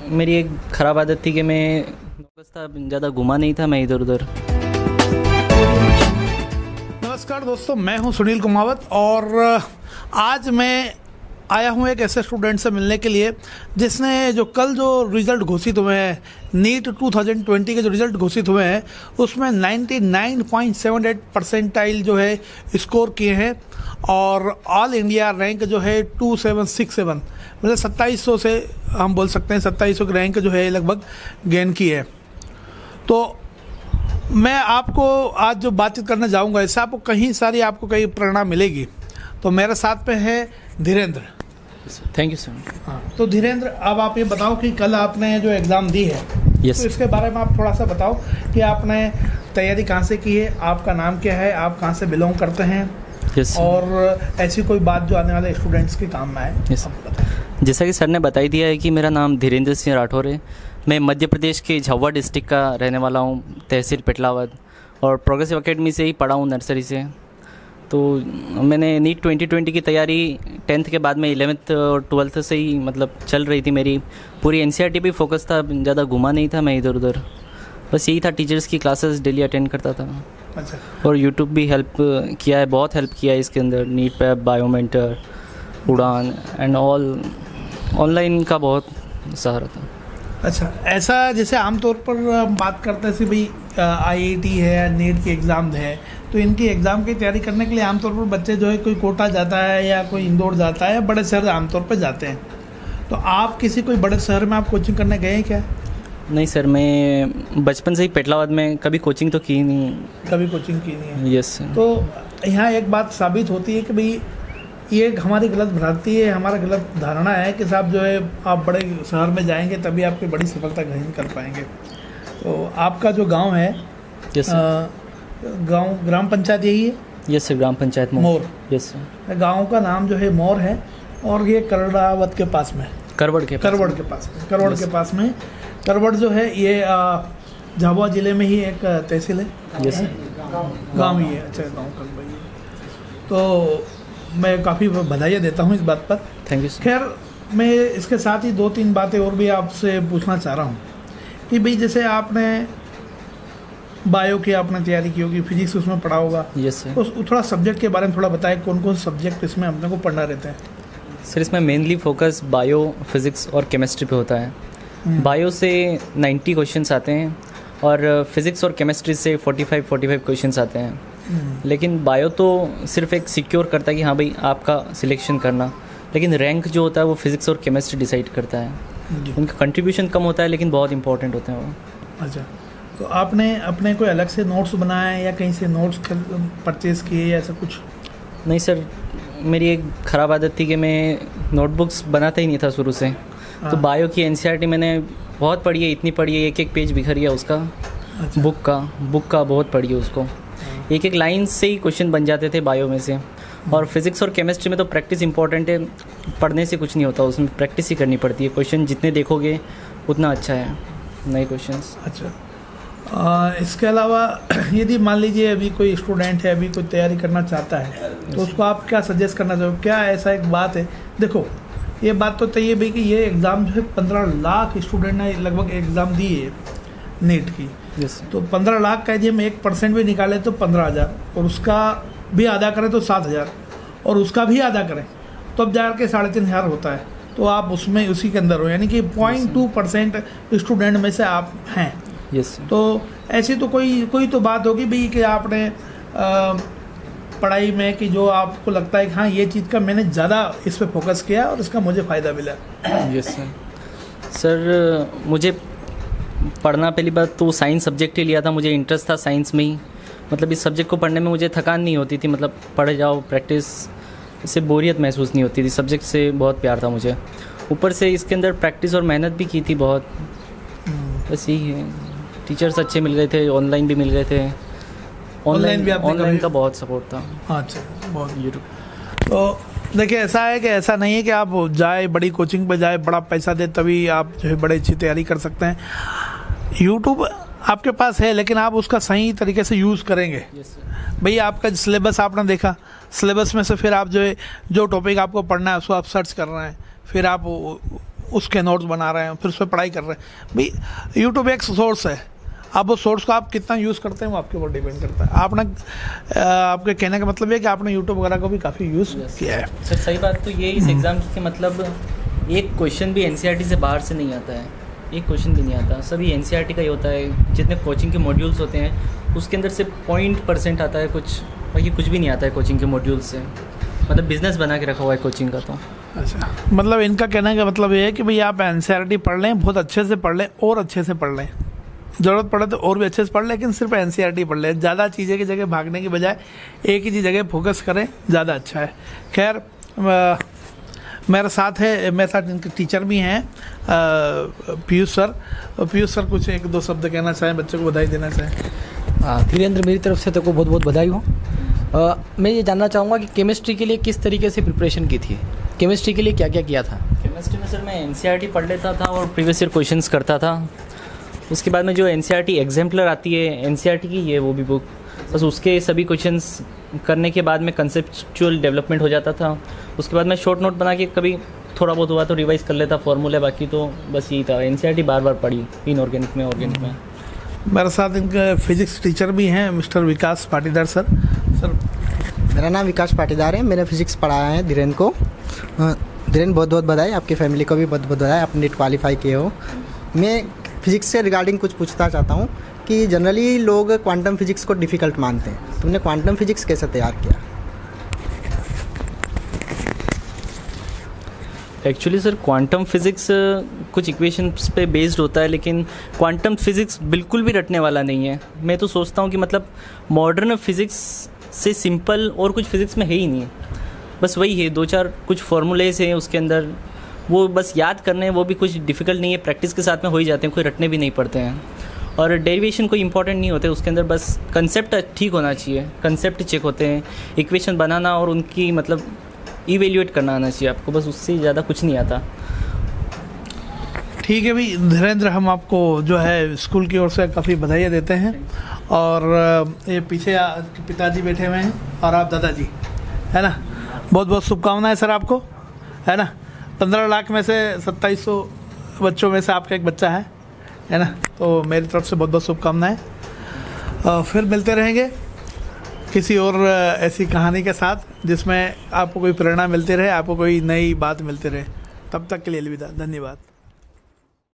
मेरी एक ख़राब आदत थी कि मैं ज़्यादा घुमा नहीं था, मैं इधर उधर। नमस्कार दोस्तों, मैं हूं सुनील कुमावत और आज मैं आया हूं एक ऐसे स्टूडेंट से मिलने के लिए जिसने कल जो रिज़ल्ट घोषित हुए हैं, नीट 2020 के जो रिज़ल्ट घोषित हुए हैं उसमें 99.78 परसेंटाइल जो है स्कोर किए हैं और ऑल इंडिया रैंक जो है 2767, मतलब 2700 से हम बोल सकते हैं 2700 की रैंक जो है लगभग गेन की है। तो मैं आपको आज जो बातचीत करने जाऊंगा इससे आपको कई प्रेरणा मिलेगी। तो मेरे साथ में है धीरेन्द्र। Thank you sir. हाँ, तो धीरेन्द्र, अब आप ये बताओ कि कल आपने जो एग्ज़ाम दी है yes. तो इसके बारे में आप थोड़ा सा बताओ कि आपने तैयारी कहाँ से की है, आपका नाम क्या है, आप कहाँ से बिलोंग करते हैं yes. और ऐसी कोई बात जो आने वाले स्टूडेंट्स के काम में आए। yes. जैसा कि सर ने बताई दिया है कि मेरा नाम धीरेन्द्र सिंह राठौर है। मैं मध्य प्रदेश के झाबुआ डिस्ट्रिक्ट का रहने वाला हूँ, तहसील पेटलावद, और प्रोग्रेसिव एकेडमी से ही पढ़ा हूँ, नर्सरी से। तो मैंने नीट 2020 की तैयारी 10th के बाद में 11th और 12th से ही मतलब चल रही थी। मेरी पूरी NCERT पे फोकस था, ज़्यादा घुमा नहीं था मैं इधर उधर। बस यही था, टीचर्स की क्लासेस डेली अटेंड करता था। अच्छा। और यूट्यूब भी हेल्प किया है, बहुत हेल्प किया है इसके अंदर। नीट पैप, बायोमेंटर, उड़ान एंड ऑल ऑनलाइन का बहुत सहारा था। अच्छा, ऐसा जैसे आमतौर पर हम बात करते हैं कि भाई IIT है, नीट की एग्ज़ाम है, तो इनकी एग्ज़ाम की तैयारी करने के लिए आमतौर पर बच्चे जो है कोई कोटा जाता है या कोई इंदौर जाता है या बड़े शहर आमतौर पर जाते हैं। तो आप कोई बड़े शहर में आप कोचिंग करने गए हैं क्या? नहीं सर, मैं बचपन से ही पेटलावद में कभी कोचिंग तो की नहीं। कभी कोचिंग की नहीं है? Yes sir. तो यहाँ एक बात साबित होती है कि भाई ये हमारी गलत भ्रांति है, हमारा गलत धारणा है कि साहब जो है आप बड़े शहर में जाएंगे तभी आपकी बड़ी सफलता ग्रहण कर पाएंगे। तो आपका जो गांव है, यस गांव ग्राम पंचायत यही है? यस सर, ग्राम पंचायत मोर। Yes sir. गांव का नाम जो है मोर है और ये करड़ावत के पास में, करवड़ के पास में करवड़ जो है ये झाबुआ जिले में ही एक तहसील है। यस गाँव ही है। अच्छा, गाँव का भाई। तो मैं काफ़ी बधाइयाँ देता हूँ इस बात पर। Thank you sir. खैर, मैं इसके साथ ही 2-3 बातें और भी आपसे पूछना चाह रहा हूँ कि भाई जैसे आपने बायो की आपने तैयारी की होगी, फिजिक्स उसमें पढ़ा होगा। Yes sir. उस थोड़ा सब्जेक्ट के बारे में थोड़ा बताएं, कौन कौन सब्जेक्ट इसमें अपने को पढ़ना रहता है? सर, इसमें मेनली फोकस बायो, फिज़िक्स और केमिस्ट्री पे होता है। बायो से 90 क्वेश्चंस आते हैं और फिज़िक्स और केमिस्ट्री से 45 क्वेश्चंस आते हैं। लेकिन बायो तो सिर्फ एक सिक्योर करता है कि हाँ भाई आपका सिलेक्शन करना, लेकिन रैंक जो होता है वो फिज़िक्स और केमिस्ट्री डिसाइड करता है। उनका कंट्रीब्यूशन कम होता है लेकिन बहुत इंपॉर्टेंट होते हैं वो। अच्छा, तो आपने अपने कोई अलग से नोट्स बनाए या कहीं से नोट्स परचेज़ किए या ऐसा कुछ? नहीं सर, मेरी एक ख़राब आदत थी कि मैं नोटबुक्स बनाता ही नहीं था शुरू से। तो बायो की NCERT मैंने बहुत पढ़ी है, इतनी पढ़ी है, एक पेज बिखर गया उसका। अच्छा। बुक का बहुत पढ़ी है उसको। एक लाइन से ही क्वेश्चन बन जाते थे बायो में से। और फिज़िक्स और केमिस्ट्री में तो प्रैक्टिस इंपॉर्टेंट है, पढ़ने से कुछ नहीं होता, उसमें प्रैक्टिस ही करनी पड़ती है। क्वेश्चन जितने देखोगे उतना अच्छा है, नए क्वेश्चंस। अच्छा, इसके अलावा यदि मान लीजिए अभी कोई स्टूडेंट है, अभी कोई तैयारी करना चाहता है, तो उसको आप क्या सजेस्ट करना चाहोगे? क्या ऐसा एक बात है, देखो ये बात तो तय है भाई कि ये एग्ज़ाम जो है 15 लाख स्टूडेंट ने लगभग एग्ज़ाम दी है नीट की। yes. तो 15 लाख का यदि हम 1% भी निकालें तो 15,000, और उसका भी आधा करें तो 7,000, और उसका भी आधा करें तो अब जाकर 3,500 होता है। तो आप उसमें उसी के अंदर हो, यानी कि 0.2% स्टूडेंट में से आप हैं। yes. तो ऐसी तो कोई तो बात होगी भाई कि आपने पढ़ाई में कि जो आपको लगता है कि हाँ ये चीज़ का मैंने ज़्यादा इस पर फोकस किया और इसका मुझे फ़ायदा मिला। यस सर, मुझे पढ़ना पहली बात तो साइंस सब्जेक्ट ही लिया था, मुझे इंटरेस्ट था साइंस में ही। मतलब इस सब्जेक्ट को पढ़ने में मुझे थकान नहीं होती थी, मतलब पढ़ जाओ, प्रैक्टिस, इससे बोरियत महसूस नहीं होती थी। सब्जेक्ट से बहुत प्यार था मुझे। ऊपर से इसके अंदर प्रैक्टिस और मेहनत भी की थी बहुत। बस यही है, टीचर्स अच्छे मिल गए थे, ऑनलाइन भी मिल गए थे। ऑनलाइन का बहुत सपोर्ट था। अच्छा, बहुत यूट्यूब। तो देखिए, ऐसा है कि ऐसा नहीं है कि आप जाए बड़ी कोचिंग पे जाए, बड़ा पैसा दे तभी आप जो है बड़ी अच्छी तैयारी कर सकते हैं। यूट्यूब आपके पास है, लेकिन आप उसका सही तरीके से यूज़ करेंगे। भैया आपका सिलेबस आपने देखा, सिलेबस में से फिर आप जो है जो टॉपिक आपको पढ़ना है उसको आप सर्च कर रहे हैं, फिर आप उसके नोट्स बना रहे हैं, फिर उस पर पढ़ाई कर रहे हैं। भाई यूट्यूब एक सोर्स है, अब वो सोर्स को आप कितना यूज़ करते हैं वो आपके ऊपर डिपेंड करता है। आपने आपके कहने का मतलब है कि आपने यूट्यूब वगैरह को भी काफ़ी यूज़ किया है। सर सही बात तो ये इस एग्ज़ाम की मतलब एक क्वेश्चन भी एनसीईआरटी से बाहर से नहीं आता है, एक क्वेश्चन भी नहीं आता, सभी एनसीईआरटी का ही होता है। जितने कोचिंग के मॉड्यूल्स होते हैं उसके अंदर से 0% आता है कुछ, बाकी कुछ भी नहीं आता है कोचिंग के मॉड्यूल से। मतलब बिजनेस बना के रखा हुआ है कोचिंग का। तो अच्छा, मतलब इनका कहने का मतलब ये है कि भाई आप एनसीईआरटी पढ़ लें, बहुत अच्छे से पढ़ लें और अच्छे से पढ़ लें, ज़रूरत पड़े तो और भी अच्छे से पढ़ लें, लेकिन सिर्फ एनसीईआरटी पढ़ लें। ज़्यादा चीज़ें की जगह भागने की बजाय एक ही जगह फोकस करें, ज़्यादा अच्छा है। खैर मेरे साथ है, मेरे साथ इनके टीचर भी हैं पीयूष सर। पीयूष सर कुछ एक दो शब्द कहना चाहें, बच्चों को बधाई देना चाहें। धीरेन्द्र, मेरी तरफ से तेको बहुत बहुत बधाई हो। मैं ये जानना चाहूँगा कि केमिस्ट्री के लिए किस तरीके से प्रिपरेशन की थी, केमिस्ट्री के लिए क्या क्या किया था? केमिस्ट्री में सर मैं एनसीईआरटी पढ़ लेता था और प्रीवियस ईयर क्वेश्चंस करता था। उसके बाद में जो एनसीईआरटी एग्जाम्पलर आती है एनसीईआरटी की, ये वो भी बुक, बस उसके सभी क्वेश्चंस करने के बाद में कंसेप्चुअल डेवलपमेंट हो जाता था। उसके बाद मैं शॉर्ट नोट बना के कभी थोड़ा बहुत हुआ तो रिवाइज कर लेता फॉर्मूले, बाकी तो बस यही था। एनसीईआरटी बार बार पढ़ी इनऑर्गेनिक में, ऑर्गेनिक में। मेरे साथ इनके फिजिक्स टीचर भी हैं मिस्टर विकास पाटीदार सर। सर मेरा नाम विकास पाटीदार है, मैंने फिजिक्स पढ़ाया है धीरेन्द्र को। धीरेन्द्र बहुत बहुत बधाई, आपकी फैमिली को भी बहुत बहुत बधाई, आप नीट क्वालिफाई किए हो। मैं फिजिक्स से रिगार्डिंग कुछ पूछना चाहता हूँ कि जनरली लोग क्वांटम फिजिक्स को डिफ़िकल्ट मानते हैं, तुमने क्वांटम फिजिक्स कैसे तैयार किया? एक्चुअली सर क्वांटम फिज़िक्स कुछ इक्वेशंस पे बेस्ड होता है, लेकिन क्वांटम फिज़िक्स बिल्कुल भी रटने वाला नहीं है। मैं तो सोचता हूँ कि मतलब मॉडर्न फिज़िक्स से सिंपल और कुछ फिज़िक्स में है ही नहीं है। बस वही है, 2-4 कुछ फार्मूलेज हैं उसके अंदर, वो बस याद करने हैं, वो भी कुछ डिफ़िकल्ट नहीं है, प्रैक्टिस के साथ में हो ही जाते हैं, कोई रटने भी नहीं पड़ते हैं। और डेरिवेशन कोई इंपॉर्टेंट नहीं होते उसके अंदर, बस कंसेप्ट ठीक होना चाहिए, कंसेप्ट चेक होते हैं, इक्वेशन बनाना और उनकी मतलब इवेल्यूएट करना आना चाहिए आपको, बस उससे ज़्यादा कुछ नहीं आता। ठीक है भाई धीरेन्द्र, हम आपको जो है स्कूल की ओर से काफ़ी बधाइयाँ देते हैं। और ये पीछे पिताजी बैठे हुए हैं और आप दादाजी, है ना, बहुत बहुत शुभकामनाएं सर आपको, है ना। 15 लाख में से 2700 बच्चों में से आपका एक बच्चा है ना, तो मेरी तरफ से बहुत बहुत शुभकामनाएं। फिर मिलते रहेंगे किसी और ऐसी कहानी के साथ जिसमें आपको कोई प्रेरणा मिलती रहे, आपको कोई नई बात मिलती रहे। तब तक के लिए अलविदा, धन्यवाद।